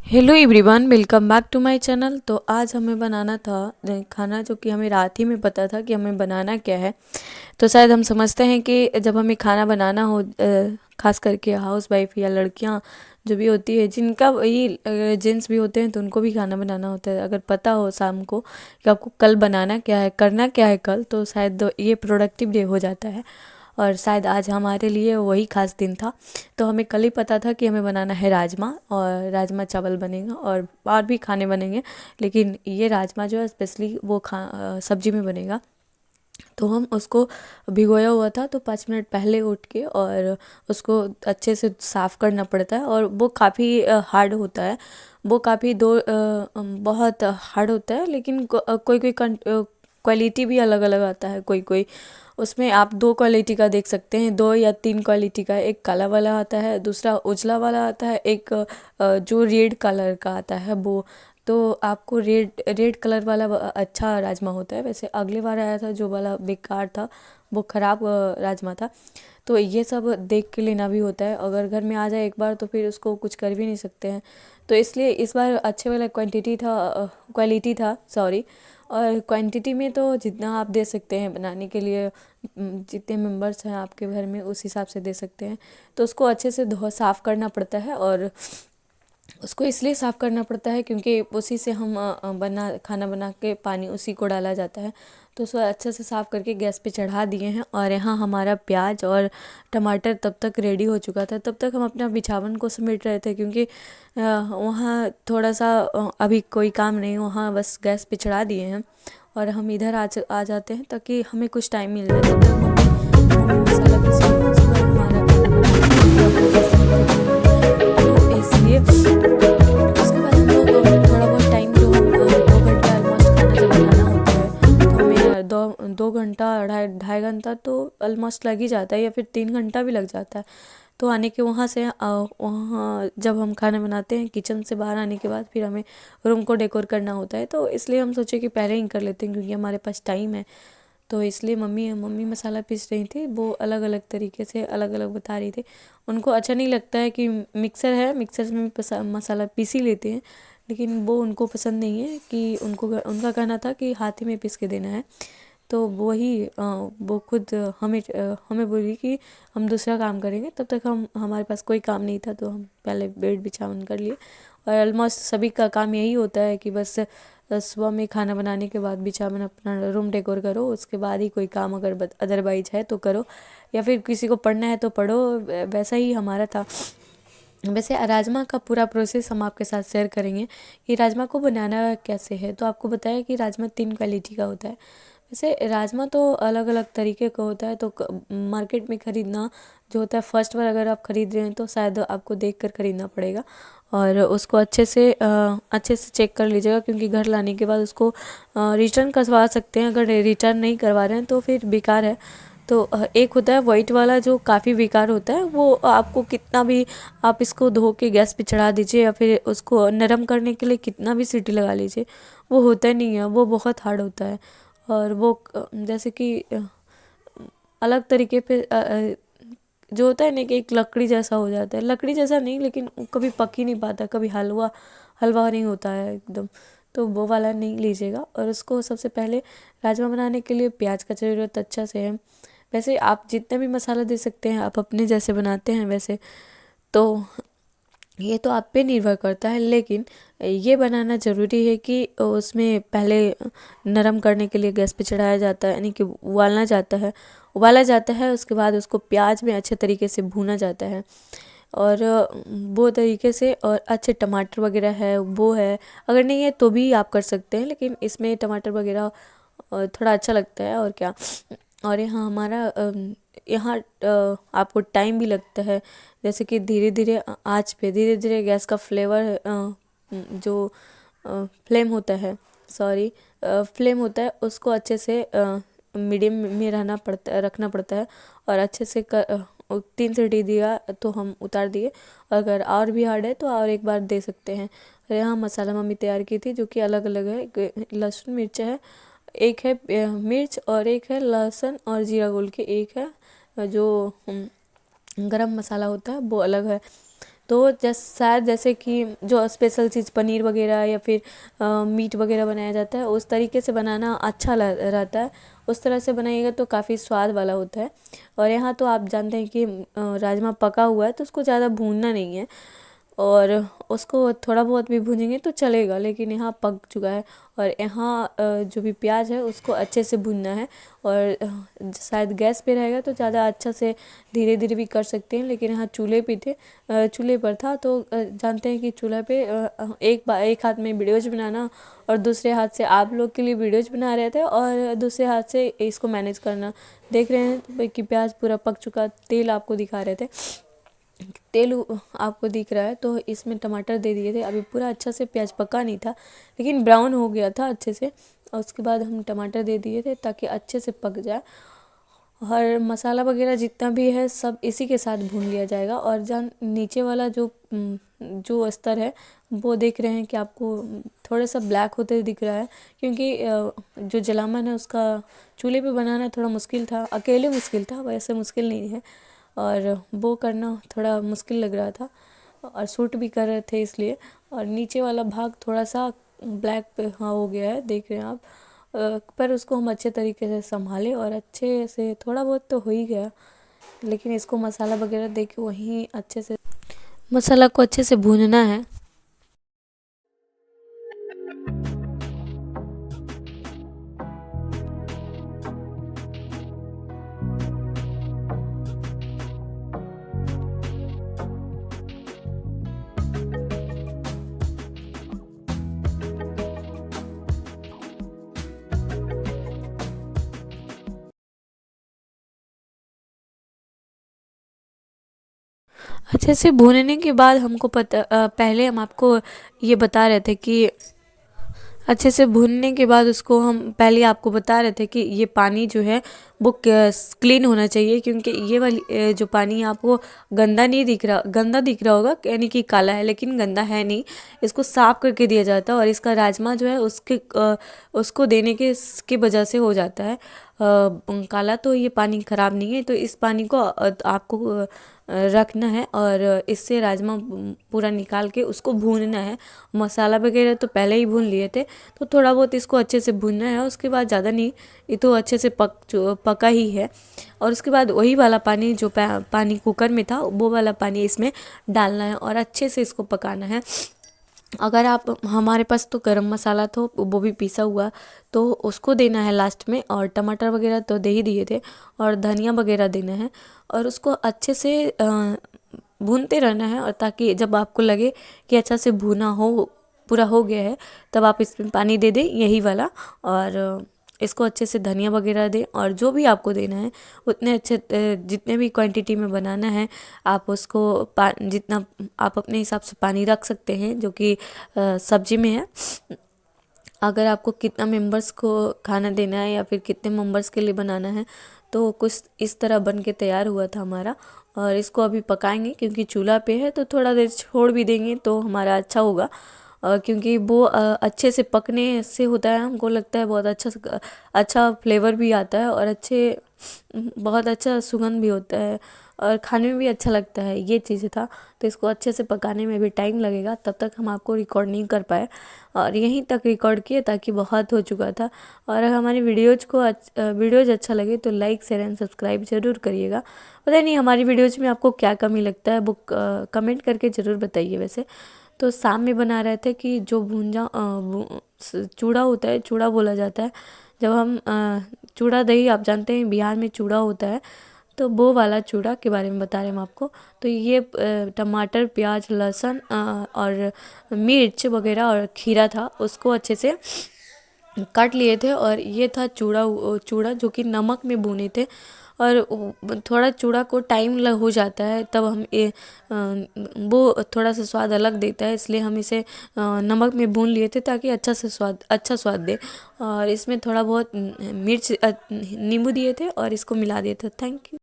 Hello everyone, welcome back to my channel. तो आज हमें बनाना था खाना जो कि हमें रात ही में पता था कि हमें बनाना क्या है। तो शायद हम समझते हैं कि जब हमें खाना बनाना हो, खास करके हाउस वाइफ या लड़कियां जो भी होती है, जिनका वही जेंट्स भी होते हैं तो उनको भी खाना बनाना होता है। अगर पता हो शाम को कि आपको कल बनाना क्या है, करना क्या है कल, तो शायद ये प्रोडक्टिव डे हो जाता है। और शायद आज हमारे लिए वही खास दिन था। तो हमें कल ही पता था कि हमें बनाना है राजमा, और राजमा चावल बनेगा और भी खाने बनेंगे, लेकिन ये राजमा जो है स्पेशली वो सब्जी में बनेगा। तो हम उसको भिगोया हुआ था, तो 5 मिनट पहले उठ के और उसको अच्छे से साफ़ करना पड़ता है। और वो काफ़ी हार्ड होता है, वो काफ़ी बहुत हार्ड होता है, लेकिन कोई कोई क्वालिटी भी अलग अलग आता है। कोई कोई उसमें आप दो क्वालिटी का देख सकते हैं, दो या तीन क्वालिटी का। एक काला वाला आता है, दूसरा उजला वाला आता है, एक जो रेड कलर का आता है वो। तो आपको रेड रेड कलर वाला अच्छा राजमा होता है। वैसे अगले बार आया था जो वाला बेकार था, वो ख़राब राजमा था। तो ये सब देख के लेना भी होता है। अगर घर में आ जाए एक बार तो फिर उसको कुछ कर भी नहीं सकते हैं। तो इसलिए इस बार अच्छे वाला क्वालिटी था, सॉरी। और क्वांटिटी में तो जितना आप दे सकते हैं बनाने के लिए, जितने मेंबर्स हैं आपके घर में उस हिसाब से दे सकते हैं। तो उसको अच्छे से धो साफ़ करना पड़ता है। और उसको इसलिए साफ़ करना पड़ता है क्योंकि उसी से हम खाना बना के पानी उसी को डाला जाता है। तो उसको अच्छे से साफ़ करके गैस पे चढ़ा दिए हैं। और यहाँ हमारा प्याज और टमाटर तब तक रेडी हो चुका था। तब तक हम अपना बिछावन को समेट रहे थे, क्योंकि वहाँ थोड़ा सा अभी कोई काम नहीं, वहाँ बस गैस पे चढ़ा दिए हैं। और हम इधर आ जाते हैं ताकि हमें कुछ टाइम मिल जाए। तब तक मम्मी मसाला पीस रही है, उसके बाद हमारा खाना बनाना पूरा प्रोसेस तो इसलिए उसके बाद हम लोग थोड़ा बहुत टाइम, जो हम 2 घंटा ऑलमोस्ट खाना जब बनाना होता है तो हमें 2 घंटा, ढाई ढाई घंटा तो ऑलमोस्ट लग ही जाता है, या फिर 3 घंटा भी लग जाता है। तो आने के वहाँ से वहाँ जब हम खाना बनाते हैं, किचन से बाहर आने के बाद फिर हमें रूम को डेकोर करना होता है। तो इसलिए हम सोचे कि पहले ही कर लेते हैं, क्योंकि हमारे पास टाइम है। तो इसलिए मम्मी मम्मी मसाला पीस रही थी, वो अलग अलग तरीके से अलग अलग बता रही थी। उनको अच्छा नहीं लगता है कि मिक्सर है, मिक्सर में मसाला पीस ही लेते हैं, लेकिन वो उनको पसंद नहीं है कि उनका कहना था कि हाथ ही में पीस के देना है। तो वो खुद हमें बोली कि हम दूसरा काम करेंगे। तब तक हमारे पास कोई काम नहीं था, तो हम पहले बेड बिछावन कर लिए। और ऑलमोस्ट सभी का काम यही होता है कि बस सुबह में खाना बनाने के बाद बिछावन, अपना रूम डेकोर करो, उसके बाद ही कोई काम अगर अदरवाइज है तो करो, या फिर किसी को पढ़ना है तो पढ़ो। वैसा ही हमारा था। वैसे राजमा का पूरा प्रोसेस हम आपके साथ शेयर करेंगे कि राजमा को बनाना कैसे है। तो आपको बताया कि राजमा 3 क्वालिटी का होता है। वैसे राजमा तो अलग अलग तरीके का होता है। तो मार्केट में ख़रीदना जो होता है, फर्स्ट बार अगर आप ख़रीद रहे हैं तो शायद आपको देख कर ख़रीदना पड़ेगा। और उसको अच्छे से चेक कर लीजिएगा, क्योंकि घर लाने के बाद उसको रिटर्न करवा सकते हैं। अगर रिटर्न नहीं करवा रहे हैं तो फिर बेकार है। तो एक होता है वाइट वाला जो काफ़ी बेकार होता है, वो आपको कितना भी आप इसको धो के गैस पे चढ़ा दीजिए, या फिर उसको नरम करने के लिए कितना भी सीटी लगा लीजिए, वो होता नहीं है, वो बहुत हार्ड होता है। और वो जैसे कि अलग तरीके पे जो होता है ना कि एक लकड़ी जैसा हो जाता है, लकड़ी जैसा नहीं, लेकिन कभी पक ही नहीं पाता, कभी हलवा हलवा नहीं होता है एकदम। तो वो वाला नहीं लीजिएगा। और उसको सबसे पहले राजमा बनाने के लिए प्याज का ज़रूरत अच्छा से है। वैसे आप जितने भी मसाला दे सकते हैं, आप अपने जैसे बनाते हैं वैसे। तो ये तो आप पे निर्भर करता है, लेकिन ये बनाना ज़रूरी है कि उसमें पहले नरम करने के लिए गैस पे चढ़ाया जाता है, यानी कि उबाला जाता है। उसके बाद उसको प्याज में अच्छे तरीके से भूना जाता है। और वो तरीके से, और अच्छे टमाटर वगैरह है वो है, अगर नहीं है तो भी आप कर सकते हैं, लेकिन इसमें टमाटर वगैरह थोड़ा अच्छा लगता है और क्या। और यहाँ आपको टाइम भी लगता है, जैसे कि धीरे धीरे आँच पे धीरे धीरे गैस का जो फ्लेम होता है उसको अच्छे से मीडियम में रखना पड़ता है। और अच्छे से 3 सीटी दिया तो हम उतार दिए। अगर और भी हार्ड है तो और एक बार दे सकते हैं। और यहाँ मसाला मम्मी तैयार की थी, जो कि अलग अलग है। लहसुन मिर्च है, एक है मिर्च, और एक है लहसुन और जीरा घोल के, एक है जो गरम मसाला होता है वो अलग है। तो शायद जैसे कि जो स्पेशल चीज़ पनीर वगैरह या फिर मीट वगैरह बनाया जाता है उस तरीके से बनाना अच्छा रहता है। उस तरह से बनाइएगा तो काफ़ी स्वाद वाला होता है। और यहाँ तो आप जानते हैं कि राजमा पका हुआ है तो उसको ज़्यादा भूनना नहीं है, और उसको थोड़ा बहुत भी भूनेंगे तो चलेगा, लेकिन यहाँ पक चुका है। और यहाँ जो भी प्याज है उसको अच्छे से भूनना है। और शायद गैस पे रहेगा तो ज़्यादा अच्छा से धीरे धीरे भी कर सकते हैं, लेकिन यहाँ चूल्हे पे थे, चूल्हे पर था तो जानते हैं कि चूल्हा पे एक हाथ में वीडियोज बनाना और दूसरे हाथ से आप लोग के लिए वीडियोज बना रहे थे, और दूसरे हाथ से इसको मैनेज करना। देख रहे हैं कि प्याज पूरा पक चुका, तेल आपको दिखा रहे थे, तेल आपको दिख रहा है। तो इसमें टमाटर दे दिए थे, अभी पूरा अच्छा से प्याज पका नहीं था लेकिन ब्राउन हो गया था अच्छे से, और उसके बाद हम टमाटर दे दिए थे ताकि अच्छे से पक जाए। और मसाला वगैरह जितना भी है सब इसी के साथ भून लिया जाएगा। और जहाँ नीचे वाला जो स्तर है वो देख रहे हैं कि आपको थोड़ा सा ब्लैक होते दिख रहा है, क्योंकि जो जलावन है उसका चूल्हे पे बनाना थोड़ा मुश्किल था, अकेले मुश्किल था, वैसे मुश्किल नहीं है, और वो करना थोड़ा मुश्किल लग रहा था और शूट भी कर रहे थे इसलिए। और नीचे वाला भाग थोड़ा सा ब्लैक पे हाँ हो गया है, देख रहे हैं आप। पर उसको हम अच्छे तरीके से संभाले और अच्छे से, थोड़ा बहुत तो हो ही गया, लेकिन इसको मसाला वगैरह दे के वहीं अच्छे से मसाला को अच्छे से भूनना है। अच्छे से भूनने के बाद हमको पहले हम आपको ये बता रहे थे कि अच्छे से भूनने के बाद उसको हम पहले आपको बता रहे थे कि ये पानी जो है वो क्लीन होना चाहिए, क्योंकि ये वाली जो पानी आपको गंदा दिख रहा होगा, यानी कि काला है, लेकिन गंदा है नहीं। इसको साफ करके दिया जाता है और इसका राजमा जो है उसको देने के वजह से हो जाता है काला। तो ये पानी ख़राब नहीं है, तो इस पानी को आपको रखना है और इससे राजमा पूरा निकाल के उसको भूनना है। मसाला वगैरह तो पहले ही भून लिए थे, तो थोड़ा बहुत इसको अच्छे से भूनना है, उसके बाद ज़्यादा नहीं, ये तो अच्छे से पका ही है। और उसके बाद वही वाला पानी जो पानी कुकर में था वो वाला पानी इसमें डालना है और अच्छे से इसको पकाना है। अगर आप हमारे पास तो गरम मसाला तो वो भी पिसा हुआ, तो उसको देना है लास्ट में, और टमाटर वगैरह तो दे ही दिए थे, और धनिया वगैरह देना है। और उसको अच्छे से भूनते रहना है, और ताकि जब आपको लगे कि अच्छा से भुना हो, पूरा हो गया है, तब आप इसमें पानी दे दें यही वाला, और इसको अच्छे से धनिया वगैरह दें। और जो भी आपको देना है उतने अच्छे जितने भी क्वांटिटी में बनाना है आप उसको जितना आप अपने हिसाब से पानी रख सकते हैं, जो कि सब्जी में है। अगर आपको कितना मेंबर्स को खाना देना है या फिर कितने मेंबर्स के लिए बनाना है, तो कुछ इस तरह बन के तैयार हुआ था हमारा। और इसको अभी पकाएंगे, क्योंकि चूल्हा पे है तो थोड़ा देर छोड़ भी देंगे तो हमारा अच्छा होगा, क्योंकि वो अच्छे से पकने से होता है, हमको लगता है बहुत अच्छा फ्लेवर भी आता है, और बहुत अच्छा सुगंध भी होता है, और खाने में भी अच्छा लगता है, ये चीज़ें था। तो इसको अच्छे से पकाने में भी टाइम लगेगा, तब तक हम आपको रिकॉर्ड नहीं कर पाए, और यहीं तक रिकॉर्ड किए ताकि बहुत हो चुका था। और अगर हमारी वीडियोज़ अच्छा लगे तो लाइक शेयर एंड सब्सक्राइब ज़रूर करिएगा। पता नहीं हमारी वीडियोज़ में आपको क्या कमी लगता है वो कमेंट करके ज़रूर बताइए। वैसे तो शाम में बना रहे थे कि जो चूड़ा होता है, चूड़ा बोला जाता है जब हम चूड़ा दही, आप जानते हैं बिहार में चूड़ा होता है, तो वो वाला चूड़ा के बारे में बता रहे हैं हम आपको। तो ये टमाटर, प्याज, लहसुन और मिर्च वगैरह और खीरा था, उसको अच्छे से काट लिए थे, और ये था चूड़ा जो कि नमक में भुने थे। और थोड़ा चूड़ा को टाइम लग हो जाता है, तब हम वो थोड़ा सा स्वाद अलग देता है, इसलिए हम इसे नमक में भून लिए थे ताकि अच्छा स्वाद दे। और इसमें थोड़ा बहुत मिर्च नींबू दिए थे और इसको मिला दिए थे। Thank you.